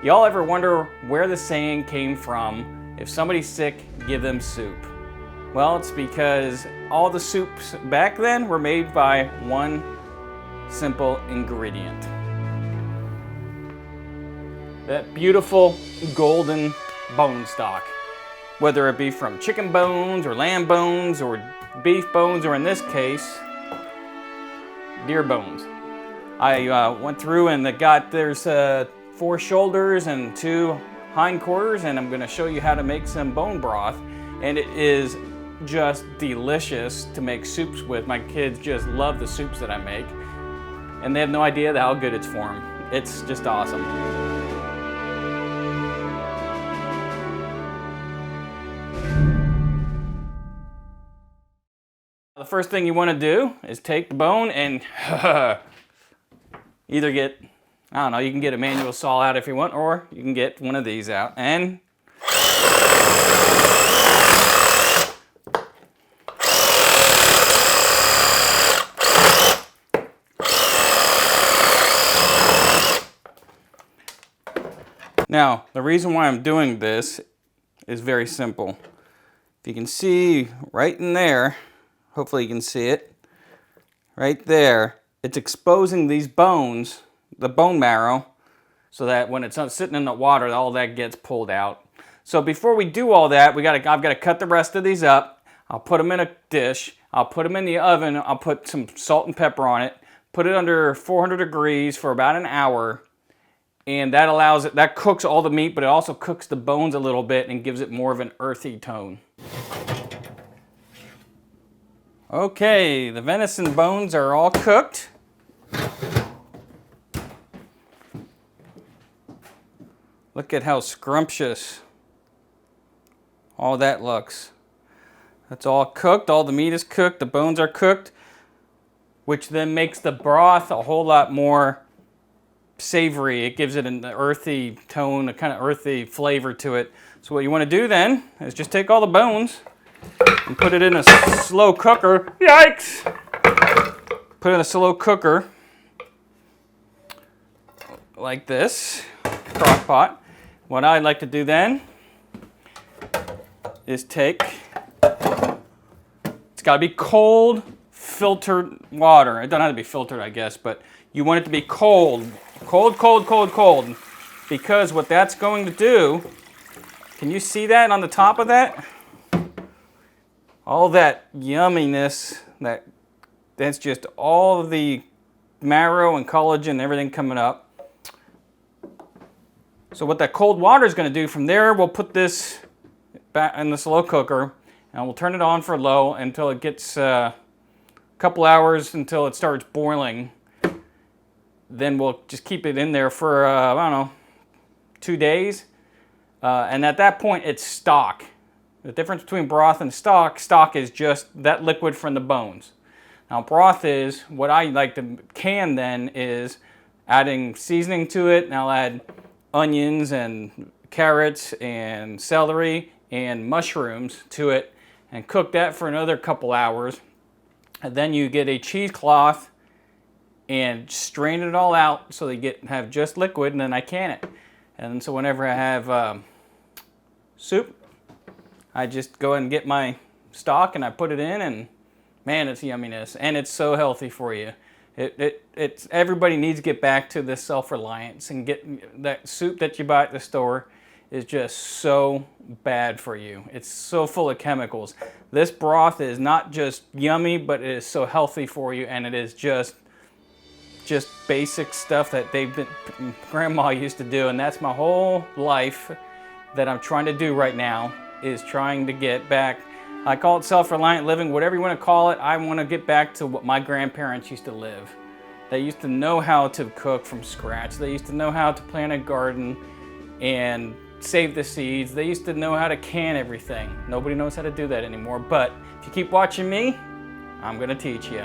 Y'all ever wonder where the saying came from, if somebody's sick, give them soup? Well, it's because all the soups back then were made by one simple ingredient. That beautiful golden bone stock. Whether it be from chicken bones or lamb bones or beef bones, or in this case, deer bones. I went through and there's 4 shoulders and 2 hindquarters, and I'm gonna show you how to make some bone broth. And it is just delicious to make soups with. My kids just love the soups that I make, and they have no idea how good it's for them. It's just awesome. The first thing you want to do is take the bone and either get, I don't know, you can get a manual saw out if you want, or you can get one of these out and now, the reason why I'm doing this is very simple. If you can see right in there, hopefully you can see it, right there, it's exposing these bones, the bone marrow, so that when it's sitting in the water, all that gets pulled out. So before we do all that, I've got to cut the rest of these up. I'll put them in a dish, I'll put them in the oven, I'll put some salt and pepper on it, put it under 400 degrees for about an hour, and that allows it, that cooks all the meat, but it also cooks the bones a little bit and gives it more of an earthy tone. Okay, the venison bones are all cooked. Look at how scrumptious all that looks. That's all cooked, all the meat is cooked, the bones are cooked, which then makes the broth a whole lot more savory. It gives it an earthy tone, a kind of earthy flavor to it. So what you want to do then is just take all the bones and put it in a slow cooker. Yikes! Put it in a slow cooker like this, crock pot. What I like to do then is take, it's got to be cold filtered water. It doesn't have to be filtered, I guess, but you want it to be cold. Cold, cold, cold, cold. Because what that's going to do, can you see that on the top of that? All that yumminess, that's just all of the marrow and collagen and everything coming up. So what that cold water is going to do from there, we'll put this back in the slow cooker and we'll turn it on for low until it gets a couple hours until it starts boiling. Then we'll just keep it in there for, I don't know, 2 days. And at that point, it's stock. The difference between broth and stock is just that liquid from the bones. Now broth is, what I like to can then is adding seasoning to it, and I'll add onions and carrots and celery and mushrooms to it and cook that for another couple hours. And then you get a cheesecloth and strain it all out so they have just liquid, and then I can it. And so whenever I have soup, I just go ahead and get my stock and I put it in, and man, it's yumminess, and it's so healthy for you. It's everybody needs to get back to this self-reliance and get that soup that you buy at the store is just so bad for you. It's so full of chemicals. This broth is not just yummy, but it is so healthy for you, and it is just basic stuff that grandma used to do, and that's my whole life that I'm trying to do right now, is trying to get back. I call it self-reliant living, whatever you want to call it. I want to get back to what my grandparents used to live. They used to know how to cook from scratch. They used to know how to plant a garden and save the seeds. They used to know how to can everything. Nobody knows how to do that anymore, but if you keep watching me, I'm going to teach you.